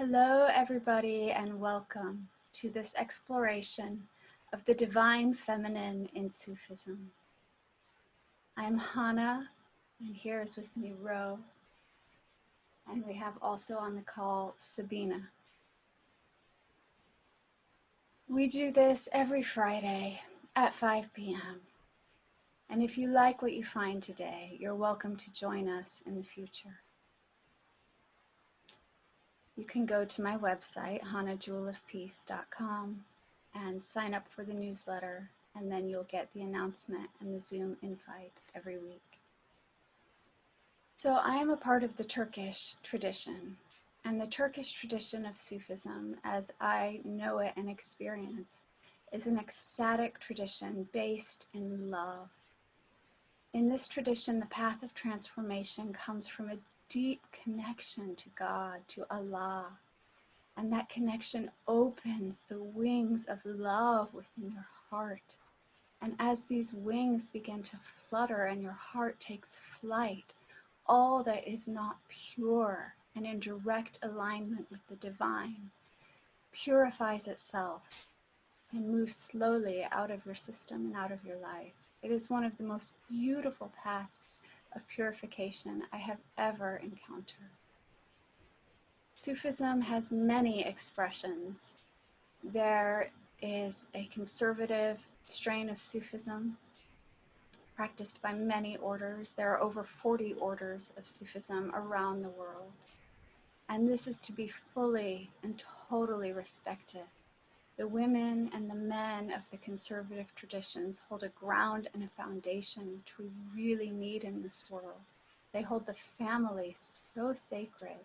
Hello, everybody, and welcome to this exploration of the divine feminine in Sufism. I'm Hannah, and here is with me Ro, and we have also on the call Sabina. We do this every Friday at 5 p.m. And if you like what you find today, you're welcome to join us in the future. You can go to my website, hannahjewelofpeace.com, and sign up for the newsletter, and then you'll get the announcement and the Zoom invite every week. So I am a part of the Turkish tradition, and the Turkish tradition of Sufism, as I know it and experience, is an ecstatic tradition based in love. In this tradition, the path of transformation comes from a deep connection to God, to Allah. And that connection opens the wings of love within your heart. And as these wings begin to flutter and your heart takes flight, all that is not pure and in direct alignment with the divine purifies itself and moves slowly out of your system and out of your life. It is one of the most beautiful paths of purification I have ever encountered. Sufism has many expressions. There is a conservative strain of Sufism practiced by many orders. There are over 40 orders of Sufism around the world. And this is to be fully and totally respected. The women and the men of the conservative traditions hold a ground and a foundation which we really need in this world. They hold the family so sacred,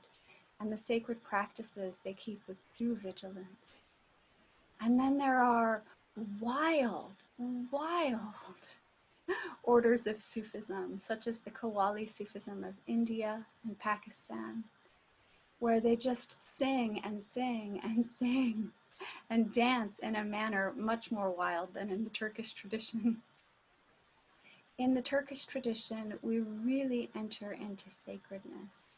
and the sacred practices they keep with due vigilance. And then there are wild orders of Sufism, such as the Qawwali Sufism of India and Pakistan, where they just sing and sing and sing and dance in a manner much more wild than in the Turkish tradition. In the Turkish tradition, we really enter into sacredness,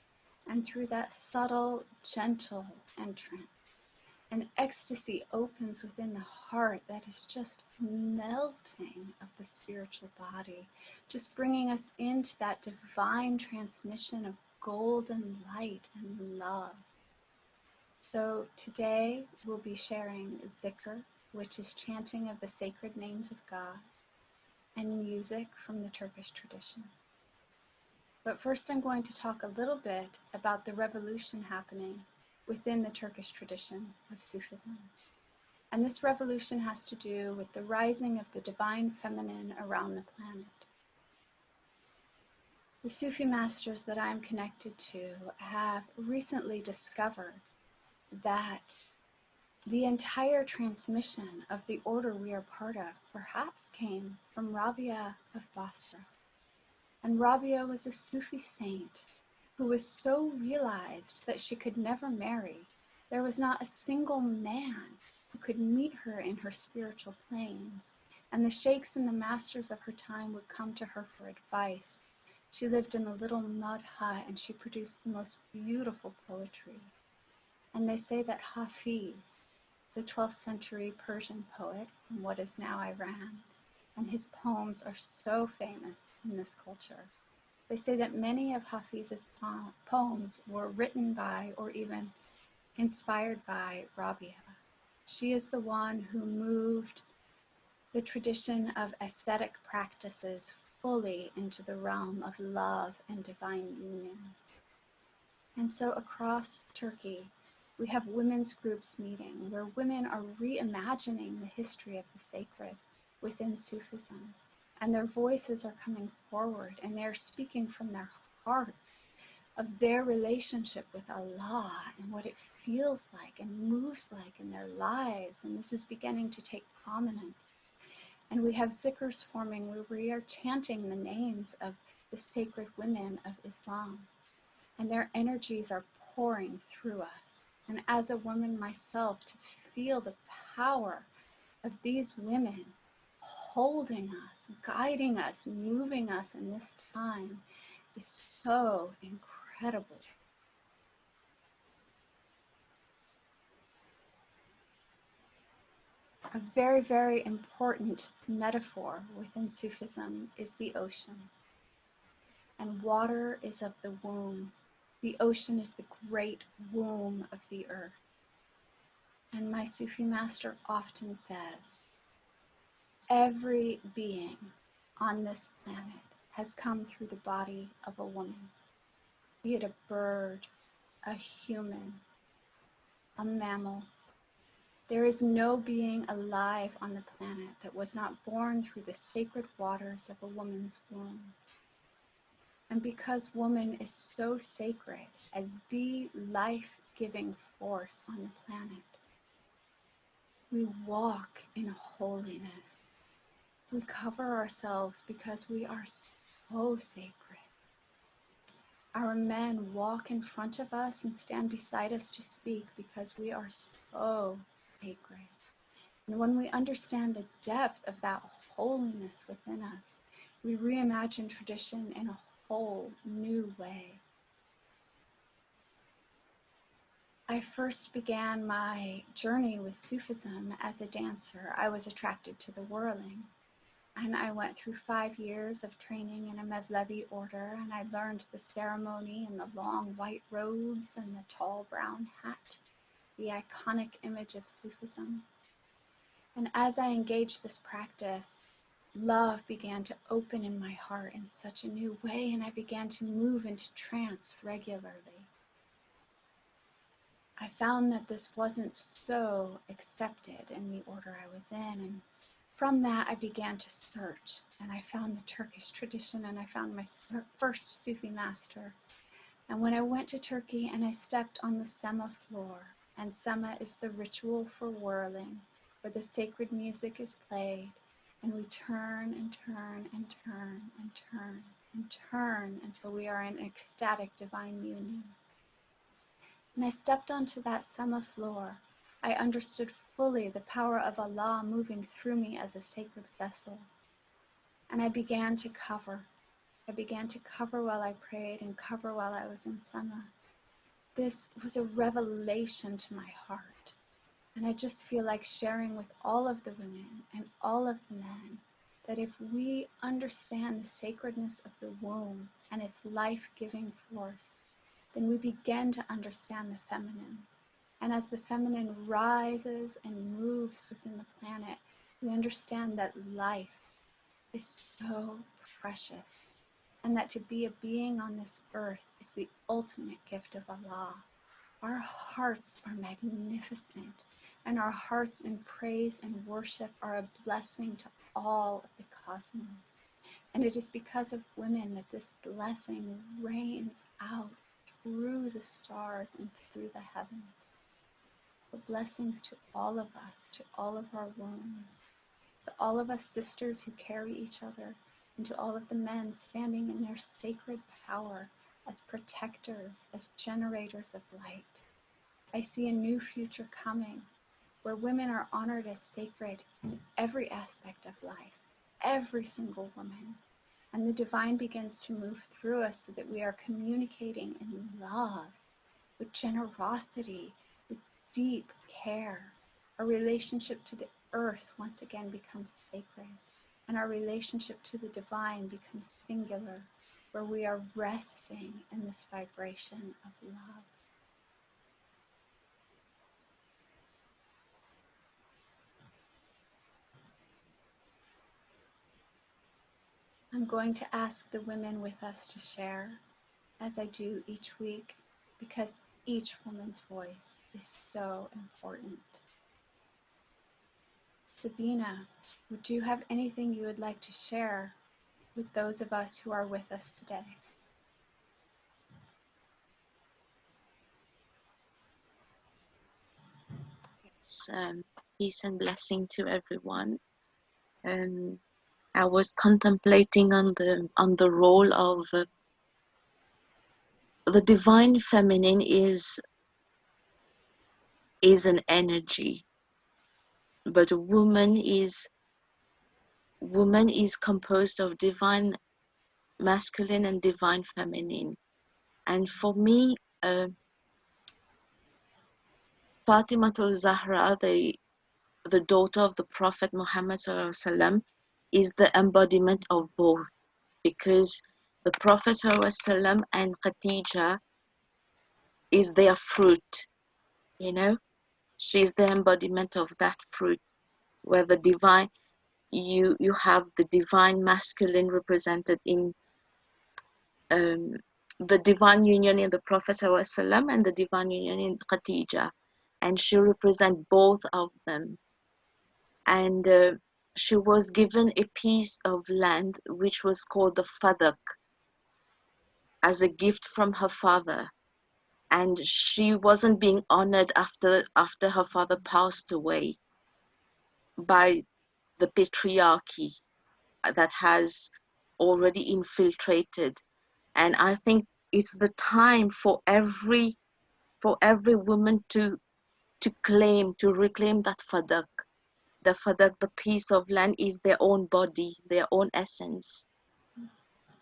and through that subtle, gentle entrance, an ecstasy opens within the heart that is just melting of the spiritual body, just bringing us into that divine transmission of golden light and love. So today we'll be sharing zikr, which is chanting of the sacred names of God, and music from the Turkish tradition. But first I'm going to talk a little bit about the revolution happening within the Turkish tradition of Sufism. And this revolution has to do with the rising of the divine feminine around the planet. The Sufi masters that I'm connected to have recently discovered that the entire transmission of the order we are part of perhaps came from Rabia of Basra. And Rabia was a Sufi saint who was so realized that she could never marry. There was not a single man who could meet her in her spiritual planes. And the sheikhs and the masters of her time would come to her for advice. She lived in a little mud hut and she produced the most beautiful poetry. And they say that Hafiz, the 12th century Persian poet from what is now Iran, and his poems are so famous in this culture. They say that many of Hafiz's poems were written by or even inspired by Rabia. She is the one who moved the tradition of ascetic practices fully into the realm of love and divine union. And so across Turkey, we have women's groups meeting where women are reimagining the history of the sacred within Sufism. And their voices are coming forward and they're speaking from their hearts of their relationship with Allah and what it feels like and moves like in their lives. And this is beginning to take prominence. And we have zikrs forming where we are chanting the names of the sacred women of Islam. And their energies are pouring through us. And as a woman myself, to feel the power of these women holding us, guiding us, moving us in this time is so incredible. A very, very important metaphor within Sufism is the ocean. And water is of the womb. The ocean is the great womb of the earth. And my Sufi master often says, every being on this planet has come through the body of a woman, be it a bird, a human, a mammal. There is no being alive on the planet that was not born through the sacred waters of a woman's womb. And because woman is so sacred as the life-giving force on the planet, we walk in holiness. We cover ourselves because we are so sacred. Our men walk in front of us and stand beside us to speak because we are so sacred. And when we understand the depth of that holiness within us, we reimagine tradition in a whole new way. I first began my journey with Sufism as a dancer. I was attracted to the whirling. And I went through 5 years of training in a Mevlevi order, and I learned the ceremony and the long white robes and the tall brown hat, the iconic image of Sufism. And as I engaged this practice, love began to open in my heart in such a new way, and I began to move into trance regularly. I found that this wasn't so accepted in the order I was in, and from that I began to search, and I found the Turkish tradition, and I found my first Sufi master. And when I went to Turkey and I stepped on the Sema floor, and Sema is the ritual for whirling, where the sacred music is played, and we turn and turn and turn and turn and turn until we are in ecstatic divine union. When I stepped onto that Sema floor, I understood fully the power of Allah moving through me as a sacred vessel. And I began to cover. I began to cover while I prayed and cover while I was in Sema. This was a revelation to my heart. And I just feel like sharing with all of the women and all of the men that if we understand the sacredness of the womb and its life-giving force, then we begin to understand the feminine. And as the feminine rises and moves within the planet, we understand that life is so precious, and that to be a being on this earth is the ultimate gift of Allah. Our hearts are magnificent, and our hearts in praise and worship are a blessing to all of the cosmos. And it is because of women that this blessing rains out through the stars and through the heavens. So blessings to all of us, to all of our wombs, to all of us sisters who carry each other, and to all of the men standing in their sacred power as protectors, as generators of light. I see a new future coming where women are honored as sacred in every aspect of life, every single woman. And the divine begins to move through us so that we are communicating in love, with generosity, with deep care. Our relationship to the earth once again becomes sacred, and our relationship to the divine becomes singular, where we are resting in this vibration of love. I'm going to ask the women with us to share, as I do each week, because each woman's voice is so important. Sabina, would you have anything you would like to share with those of us who are with us today? Peace and blessing to everyone. I was contemplating on the role of the divine feminine is an energy, but a woman is composed of divine masculine and divine feminine. And for me, Fatimatul Zahra, the daughter of the Prophet Muhammad Sallallahu Alaihi Wasallam, is the embodiment of both, because the Prophet Sallallahu Alaihi Wasallam and Khadija is their fruit, you know. She's the embodiment of that fruit, where the divine, you have the divine masculine represented in um, the divine union in the Prophet ﷺ and the divine union in Khadija, and she represents both of them. And she was given a piece of land which was called the Fadak as a gift from her father, and she wasn't being honored after her father passed away by the patriarchy that has already infiltrated. And I think it's the time for every woman to reclaim that fadak. The fadak, the piece of land, is their own body, their own essence,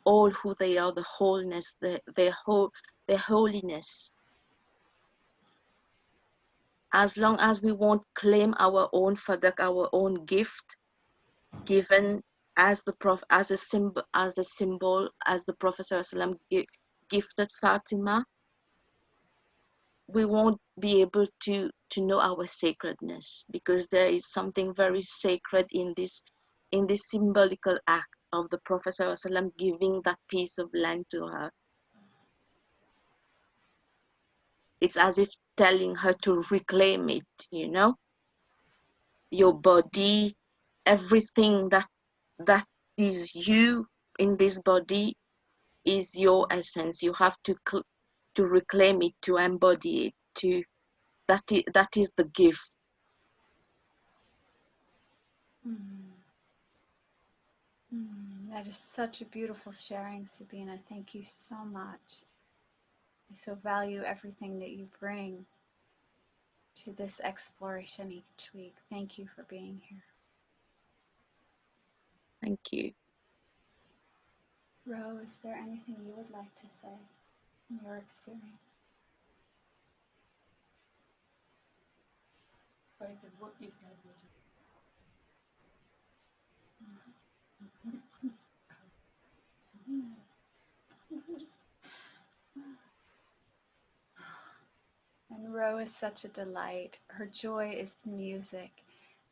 all who they are, the wholeness, their holiness. As long as we won't claim our own fadak, our own gift, given as the as a symbol, as the Prophet ﷺ gifted Fatima, we won't be able to know our sacredness, because there is something very sacred in this symbolical act of the Prophet ﷺ giving that piece of land to her. It's as if telling her to reclaim it, you know, your body, everything that is you in this body is your essence. You have to reclaim it, to embody it, to that is the gift. That is such a beautiful sharing, Sabina. Thank you so much. I so value everything that you bring to this exploration each week. Thank you for being here. Thank you. Ro, is there anything you would like to say from your experience? What you said was And Ro is such a delight. Her joy is the music,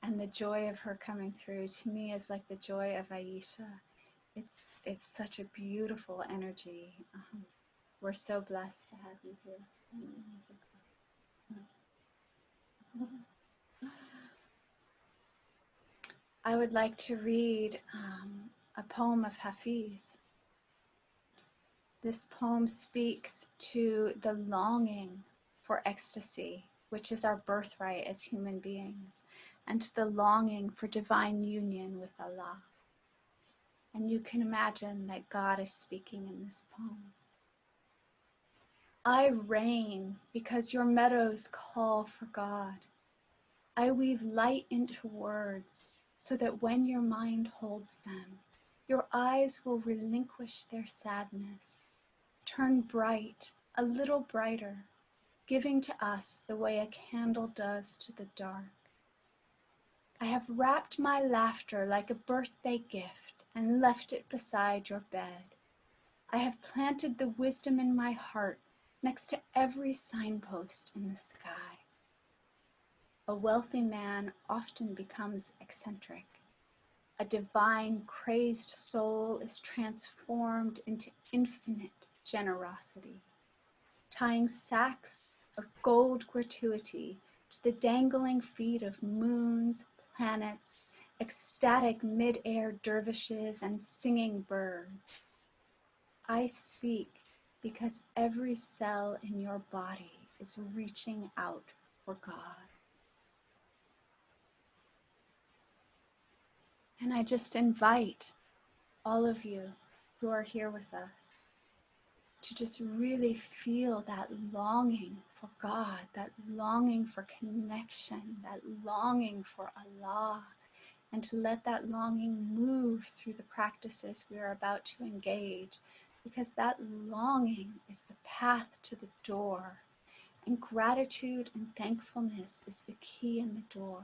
and the joy of her coming through to me is like the joy of Aisha. It's such a beautiful energy. We're so blessed to have you here. I would like to read a poem of Hafiz. This poem speaks to the longing for ecstasy, which is our birthright as human beings, and to the longing for divine union with Allah. And you can imagine that God is speaking in this poem. I reign because your meadows call for God. I weave light into words so that when your mind holds them, your eyes will relinquish their sadness, turn bright, a little brighter, giving to us the way a candle does to the dark. I have wrapped my laughter like a birthday gift and left it beside your bed. I have planted the wisdom in my heart next to every signpost in the sky. A wealthy man often becomes eccentric. A divine, crazed soul is transformed into infinite generosity, tying sacks of gold gratuity to the dangling feet of moons, planets, ecstatic mid-air dervishes, and singing birds. I speak because every cell in your body is reaching out for God. And I just invite all of you who are here with us to just really feel that longing for God, that longing for connection, that longing for Allah, and to let that longing move through the practices we are about to engage, because that longing is the path to the door, and gratitude and thankfulness is the key in the door.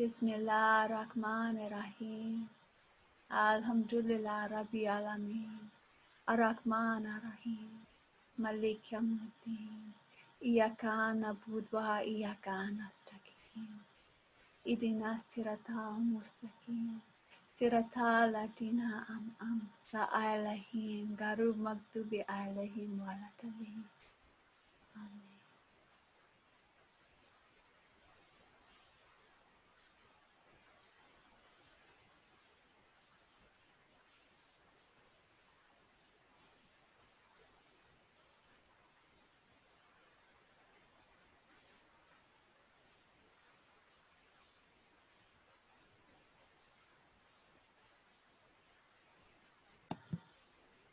Bismillah Rahman Rahim. Alhamdulillah Rabbi Alameen. Ar-Rahman Ar-Rahim. Malik Yawmiddin. Iyyaka na'budu wa iyyaka nasta'in. Ihdina siratal mustaqim. Siratal ladzina an'amta 'alaihim ghairil maghdubi 'alaihim waladdallin. Amen.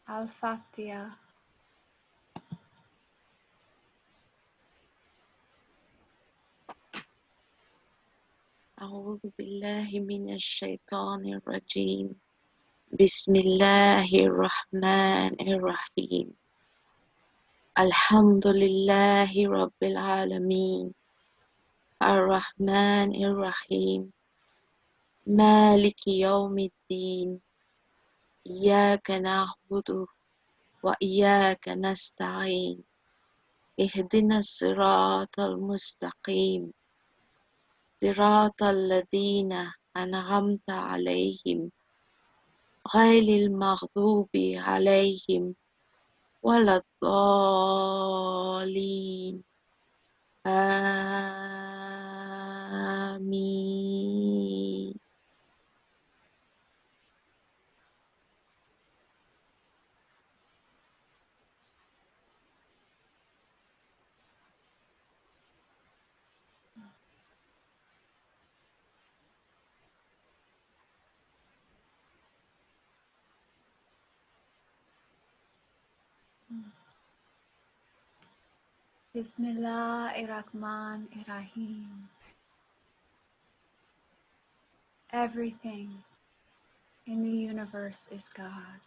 Al-Fatiha. أعوذ بالله من الشيطان الرجيم بسم الله الرحمن الرحيم الحمد لله رب العالمين الرحمن الرحيم مالك يوم الدين إياك نعبد وإياك نستعين اهدنا الصراط المستقيم صراط الذين أنعمت عليهم غير المغضوب عليهم ولا الضالين آمين Bismillahirrahmanirrahim. Everything in the universe is God.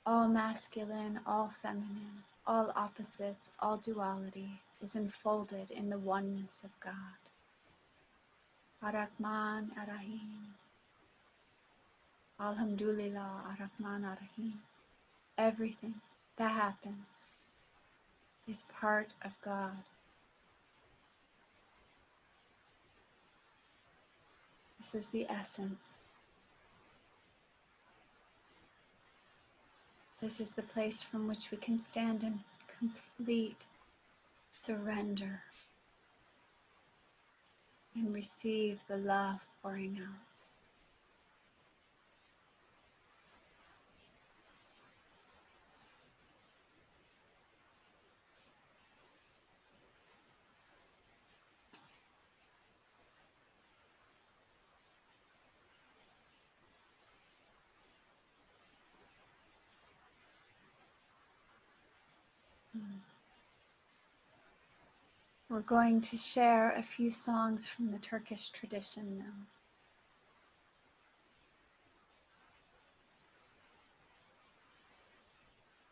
All masculine, all feminine, all opposites, all duality is enfolded in the oneness of God. Ar-Rahman Ar-Rahim. Alhamdulillah Ar-Rahman Ar-Rahim. Everything that happens is part of God. This is the essence. This is the place from which we can stand in complete surrender and receive the love pouring out. We're going to share a few songs from the Turkish tradition now.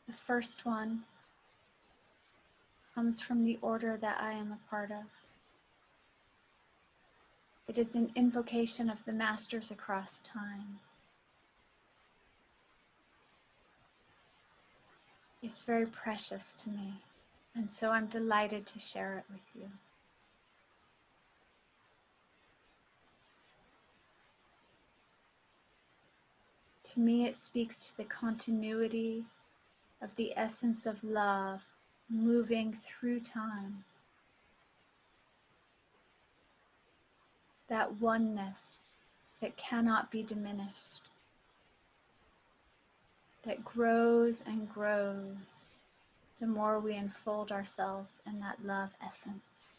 The first one comes from the order that I am a part of. It is an invocation of the masters across time. It's very precious to me, and so I'm delighted to share it with you. To me, it speaks to the continuity of the essence of love moving through time. That oneness that cannot be diminished, that grows and grows the more we unfold ourselves in that love essence.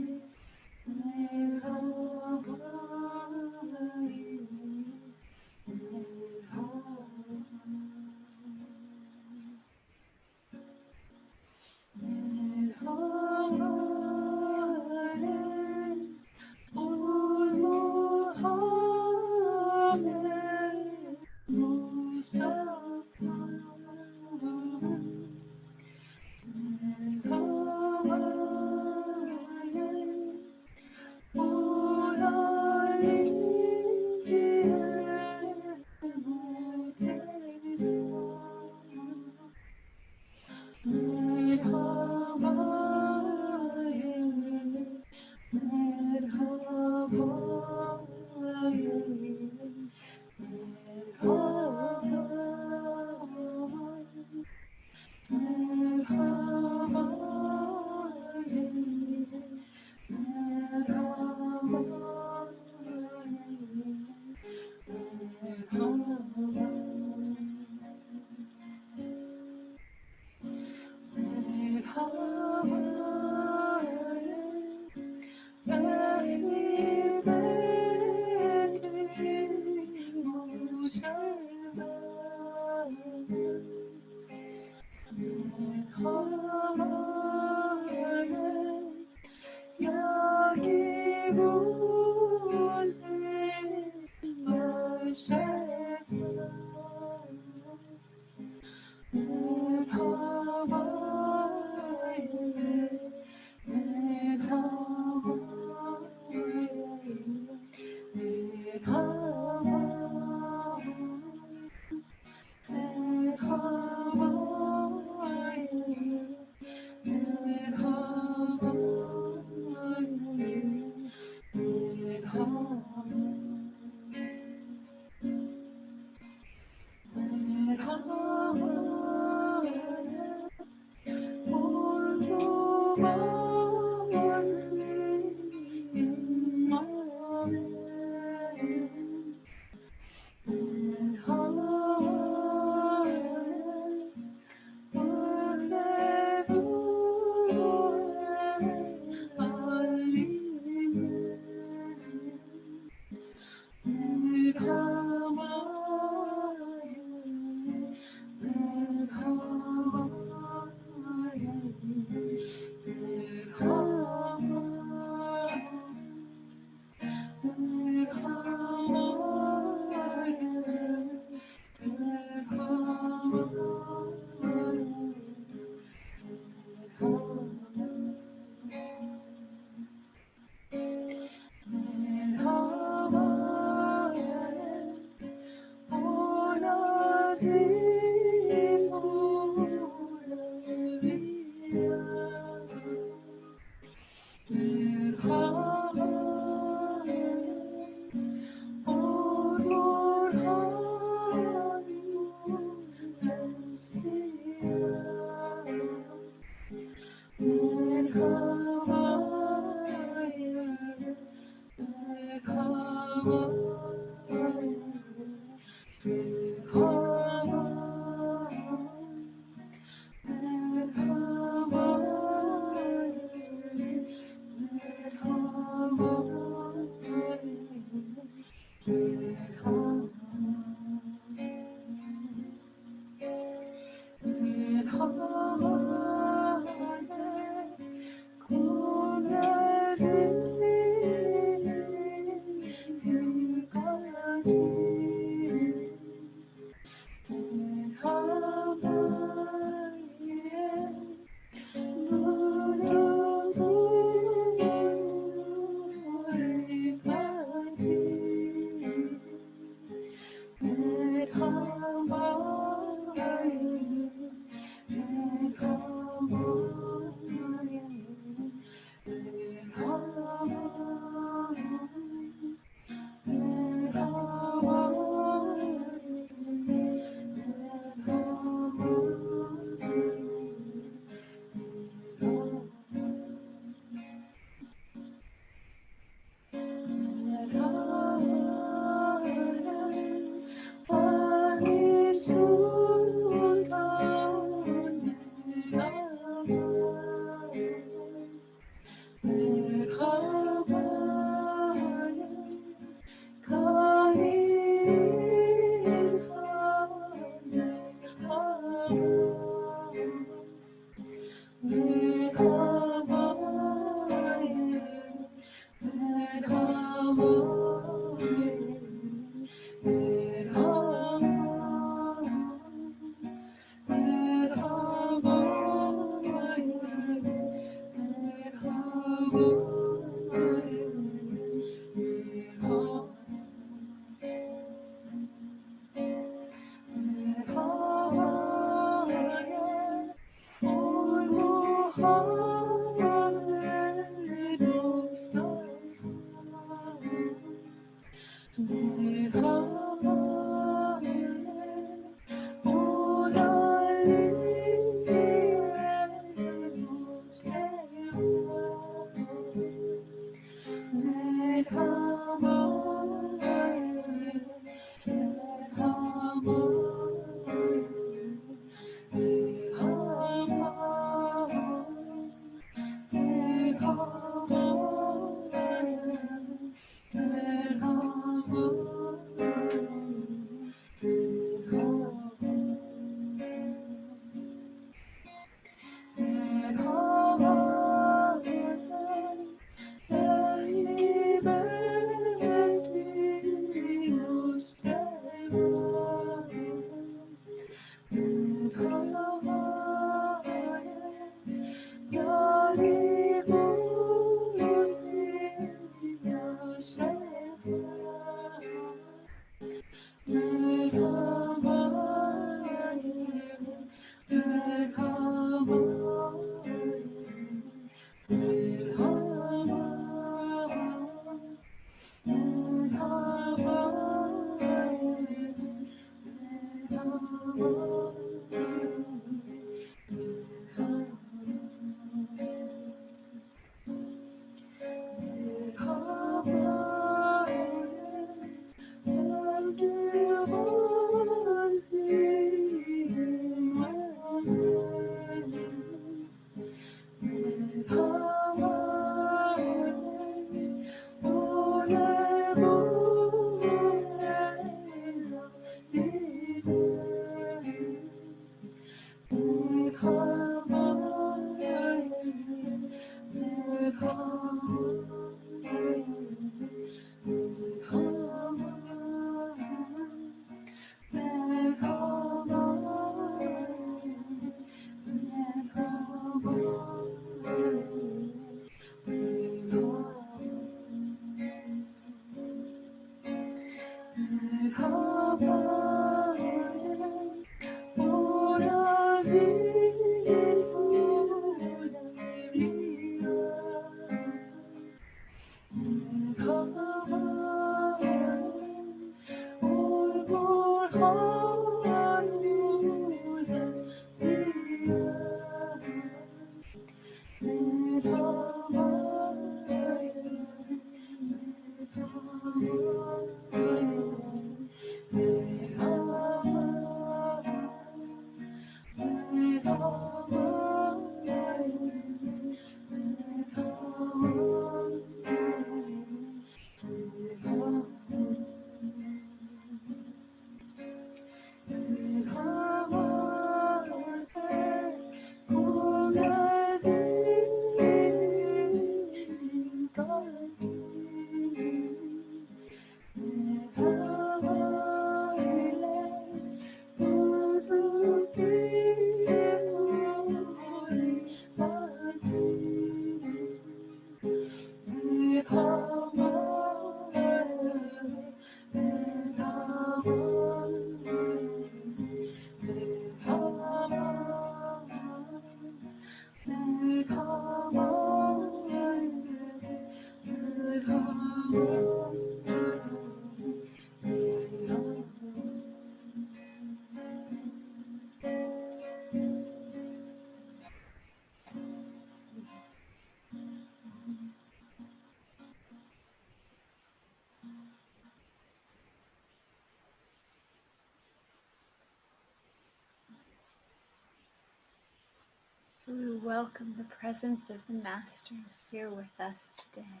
So we welcome the presence of the Masters here with us today.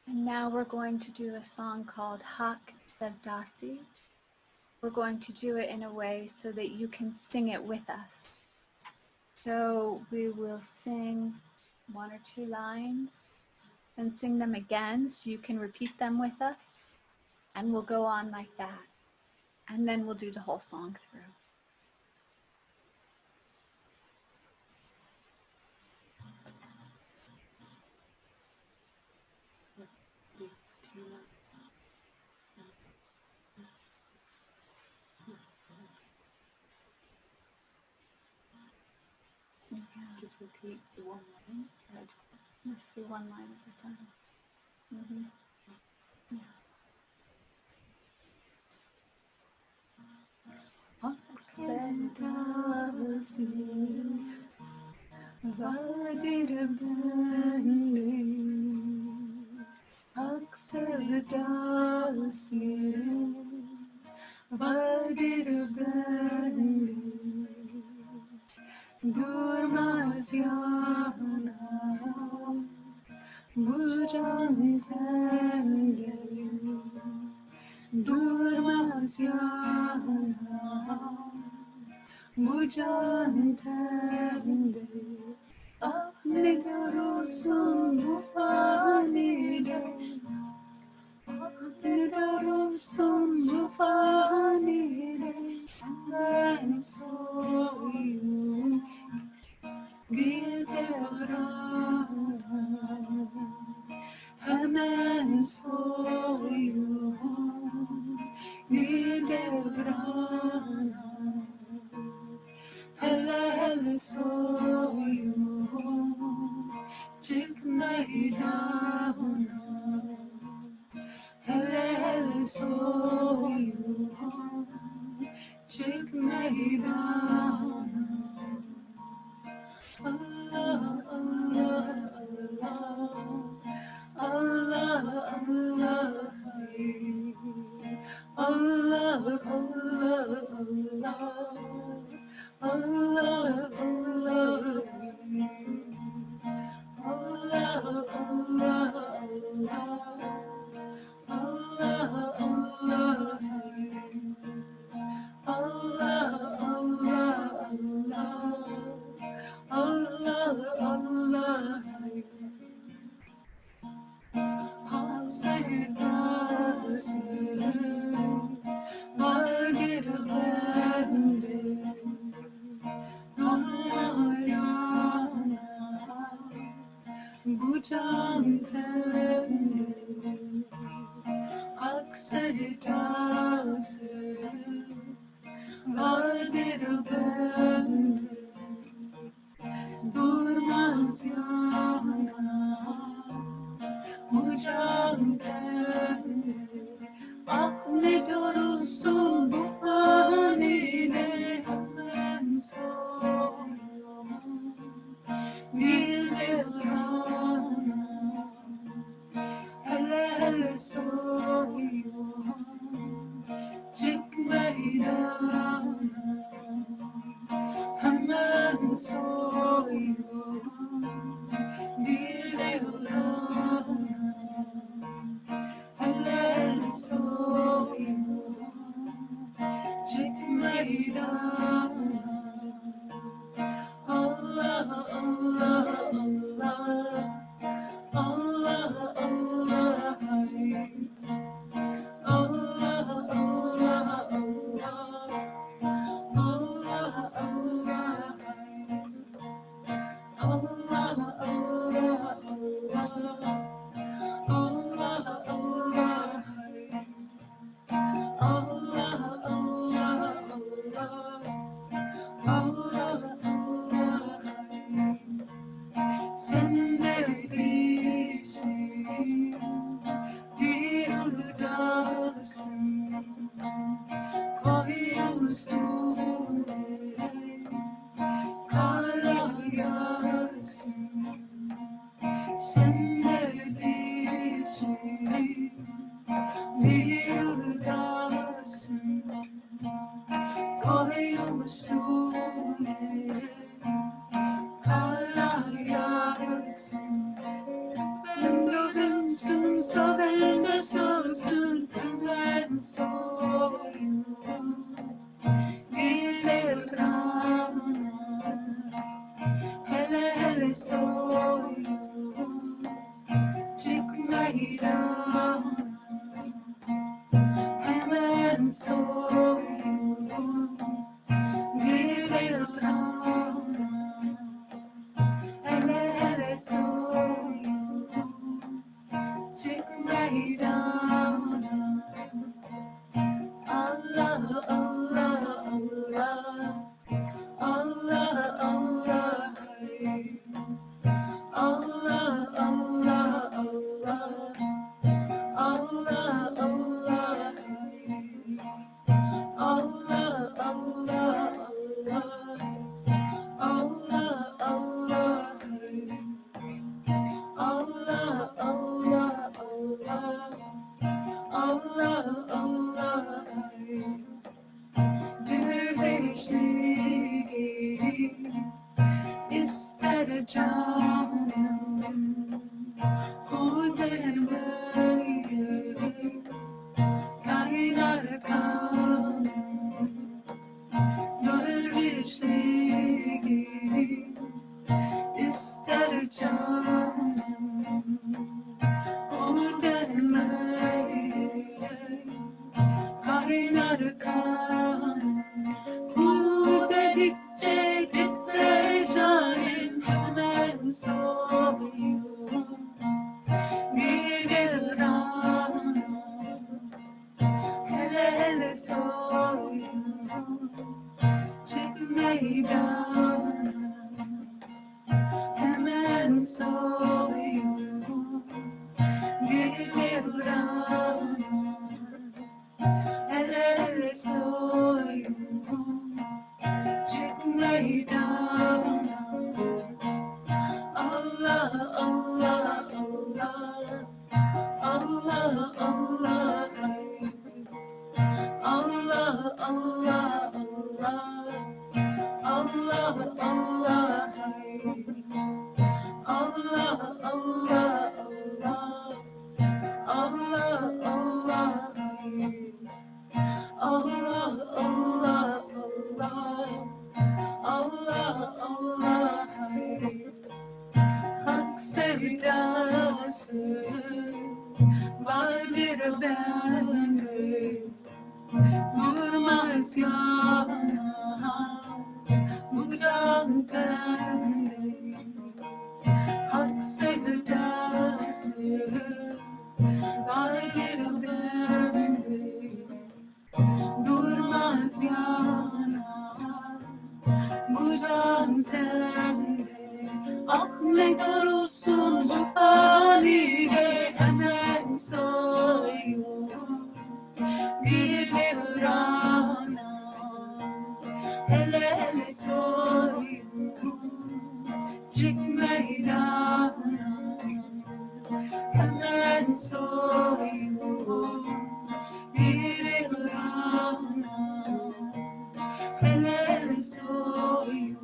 And now we're going to do a song called Hak Sevdasi. We're going to do it in a way so that you can sing it with us. So we will sing 1 or 2 lines, then sing them again so you can repeat them with us, and we'll go on like that. And then we'll do the whole song through. Just repeat the one line. Let's do 1 line at a time. Mm-hmm. Yeah. Dervişliği ister canım, o demeyi kaynar kanım. Dervişliği ister canım, o demeyi kaynar kanım. Bu dedikçe titrer canım, hemen soğuyor gelir anam. Hele hele soğuyor çık meydana, hemen soğuyor gelir anam. Hele hele soğuyor çık meydana. Allah Allah Allah, Allah Allah, Allah Allah Allah, Allah Allah, Allah Allah Allah, Allah Allah, Allah Allah Allah, Allah Allah. Hak sevdası vardır bende, durmaz yana bu can tende. Hak sevdası vardır bende, durmaz yana bu can tende. Ah ne olsun şu fanide, hemen soyuyor gelir anam. Hele hele soyuyor çık meydana, hemen soyuyor gelir anam. Hele hele soyuyor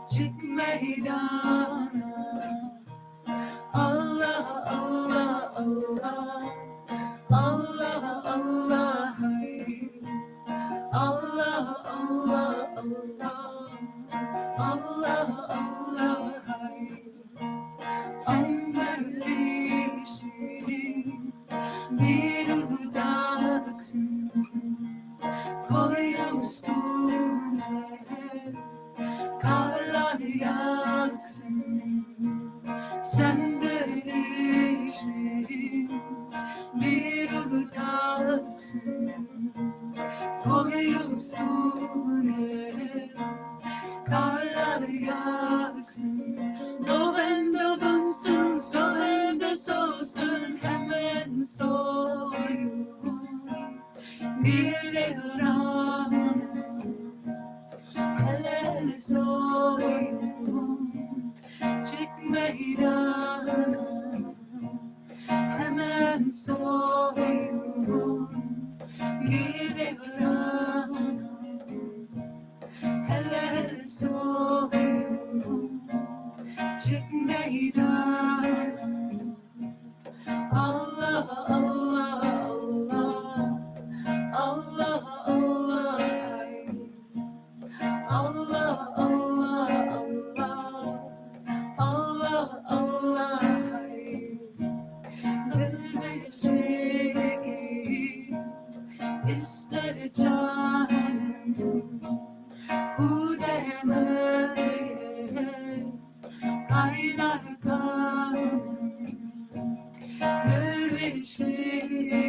çık meydana. Allah Allah Allah, Allah Allah, Allah Allah Allah, Allah Allah. Sen dervişin bir udasın, koy üstüne karlar yağsın. Sen dervişin bir udasın, koy üstüne karlar yağsın. Dovende dönsün, solende soğusun, hemen soğuyor gelir anam. Hele hele soğuyor çık meydana, hemen soğuyor gelir anam. Hele hele soğuyor çık meydana. Allah Allah Allah, Allah Allah, Allah Allah Allah, Allah Allah. Dervişliği ister canım, bu demeye kaynar kanım. Dervişliği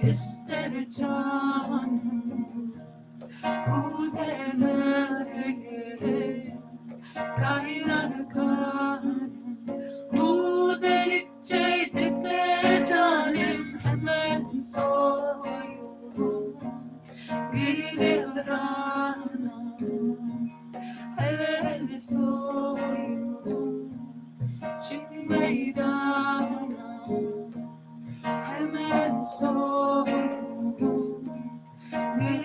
ister canım, bu demeye kaynar kanım. Bu delikçe titrer canım, hemen soğuyor gelir anam. Hele hele soğuyor çık meydana, hemen soğuyor gelir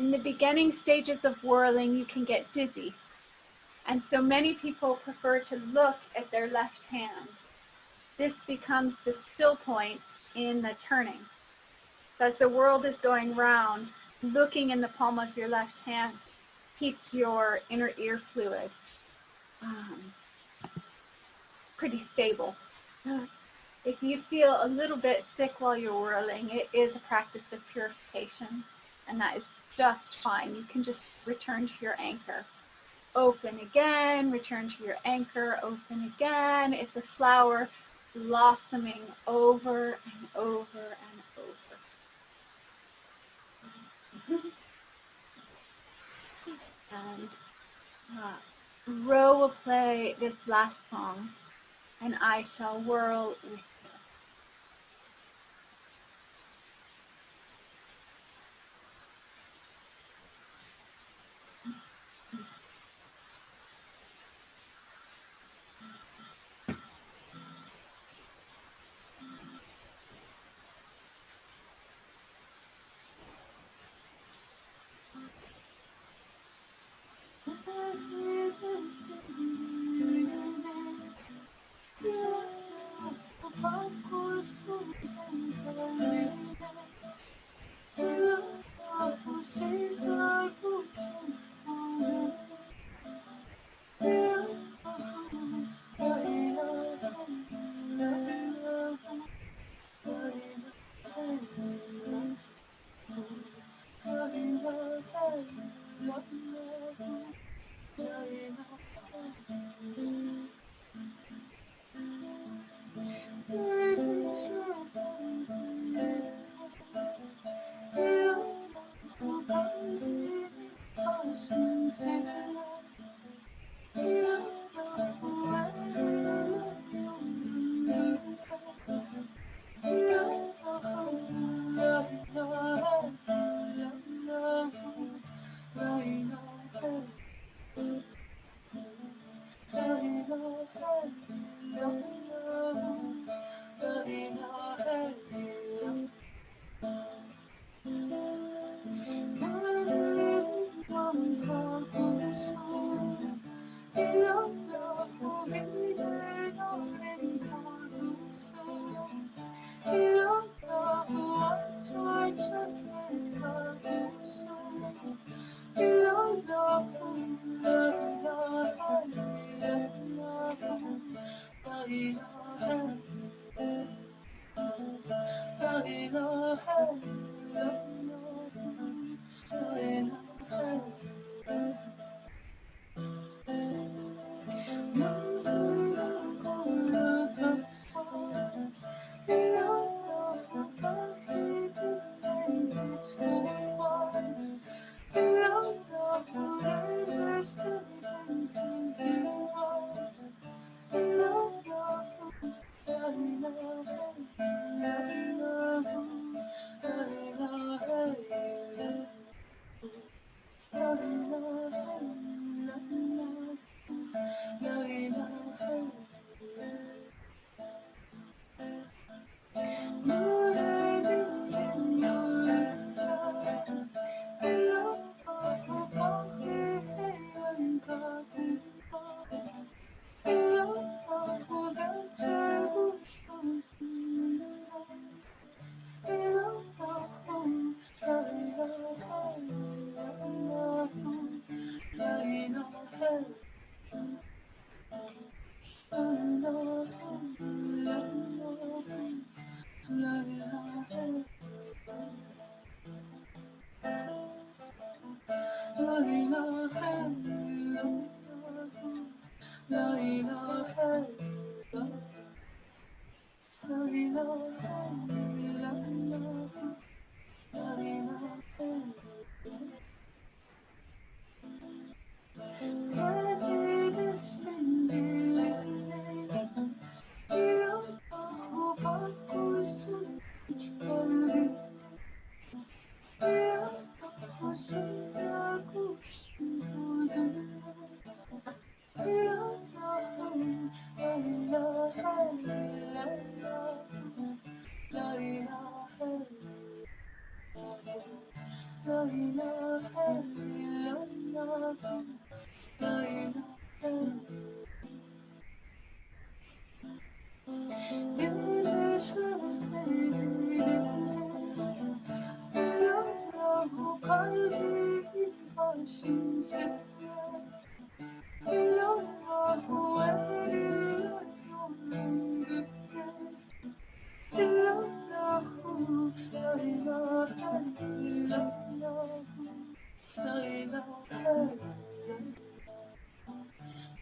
In the beginning stages of whirling, you can get dizzy. And so many people prefer to look at their left hand. This becomes the still point in the turning. So as the world is going round, looking in the palm of your left hand keeps your inner ear fluid pretty stable. If you feel a little bit sick while you're whirling, it is a practice of purification, and that is just fine. You can just return to your anchor. Open again, return to your anchor, open again. It's a flower blossoming over and over and over. And Ro will play this last song, and I shall whirl with you.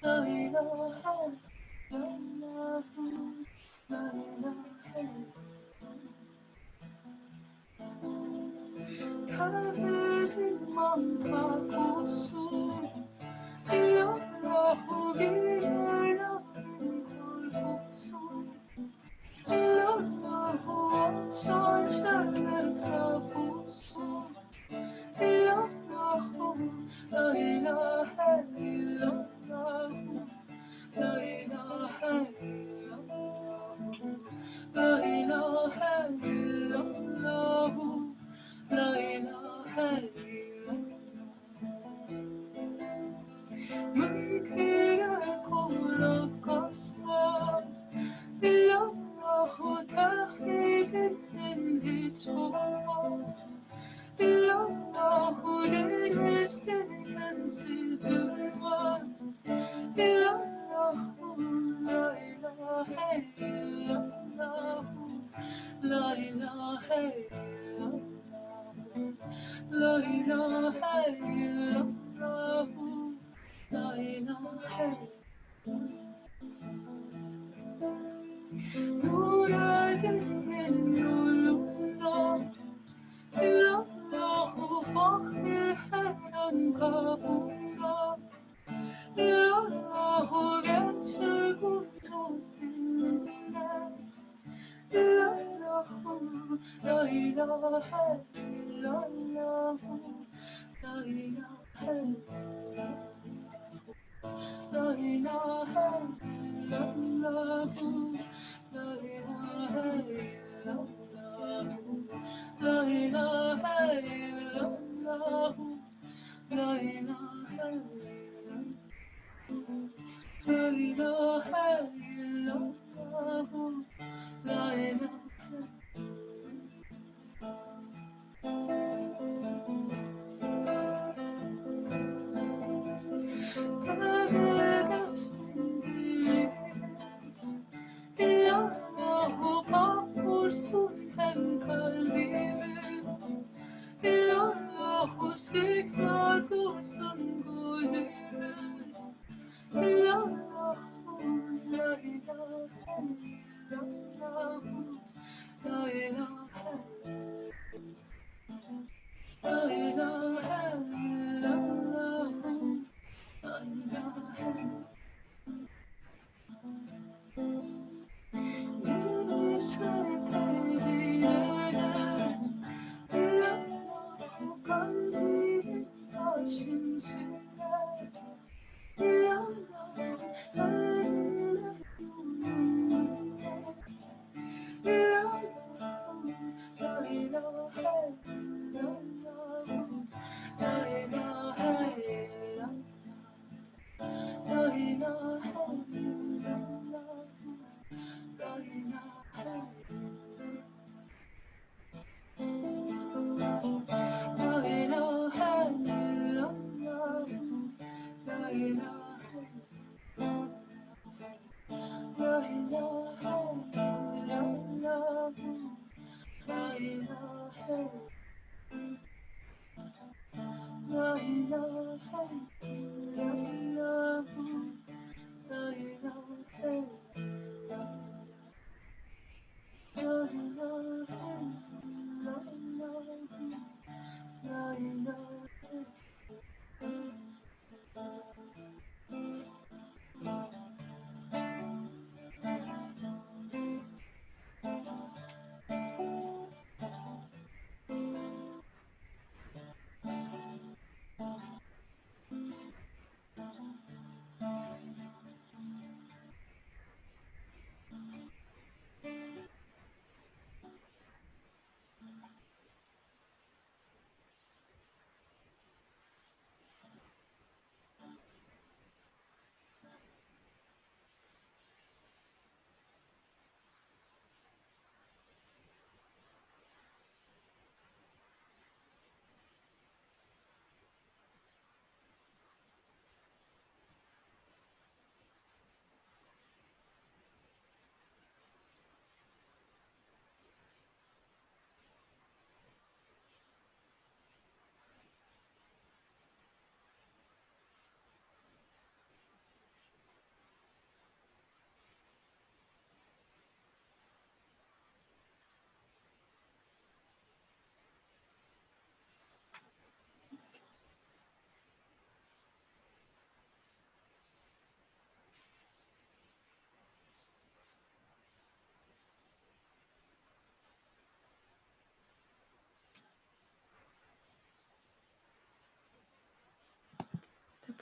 La ilaha illallah, la ilaha kaderimam takusun illallahu gilalim korkusun illallahu çarşarla takusun illallahu la ilahe illallah la ilahe illallah la ilahe illallah la ilahe illallah mülküne kulak asmaz illallahu tehdidinden hiç olmaz illallahu denizden bensiz durmaz illallahu la ilahe illallah la ilahe illallah la ilahe illallah la ilahe nur edenin yolunda illallahu fahri her an kabında illallahu gerçek umut dilinde illallahu la ilahe illallah la ilahe illallah la ilahe illallah la ilahe illallah la ilahe illallah la ilahe la ilahe illallah la ilahe Tövbesten dileriz illallahu mahpursun hem kalbimiz illallahu sihyar dursun gözümüz illallahu la ilahe illallah la ilahe la ilahe illallah la ilahe bir ismete bilene illallahu kalbinin aşinsine illallah elinle yolunda illallahu la ilahe illallah la ilahe illallah la ilahe illallah la ilahe la ilahe illallah la ilahe la ilahe illallah la ilahe la ilahe illallah la ilahe la ilahe illallah la ilahe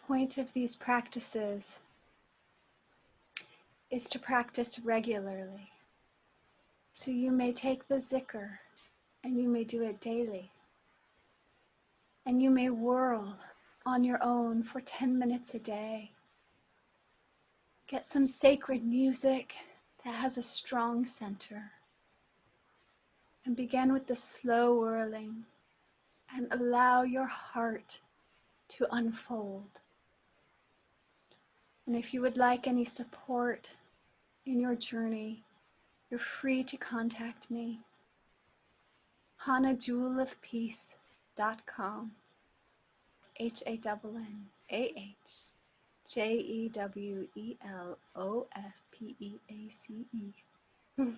point of these practices is to practice regularly. So you may take the zikr and you may do it daily. And you may whirl on your own for 10 minutes a day. Get some sacred music that has a strong center. And begin with the slow whirling and allow your heart to unfold. And if you would like any support in your journey, you're free to contact me. HannahJewelofPeace.com. HannahJewelofPeace.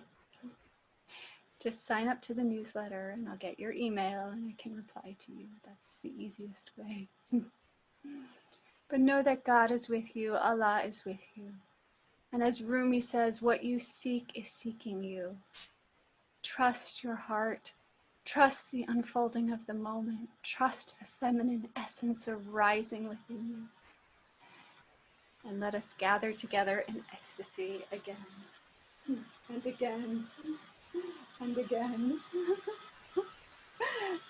Just sign up to the newsletter and I'll get your email and I can reply to you. That's the easiest way. But know that God is with you, Allah is with you. And as Rumi says, what you seek is seeking you. Trust your heart. Trust the unfolding of the moment. Trust the feminine essence arising within you. And let us gather together in ecstasy again and again and again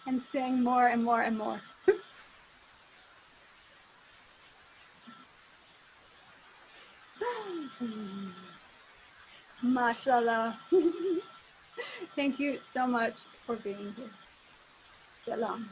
and sing more and more and more. Mashallah. Thank you so much for being here. Salam.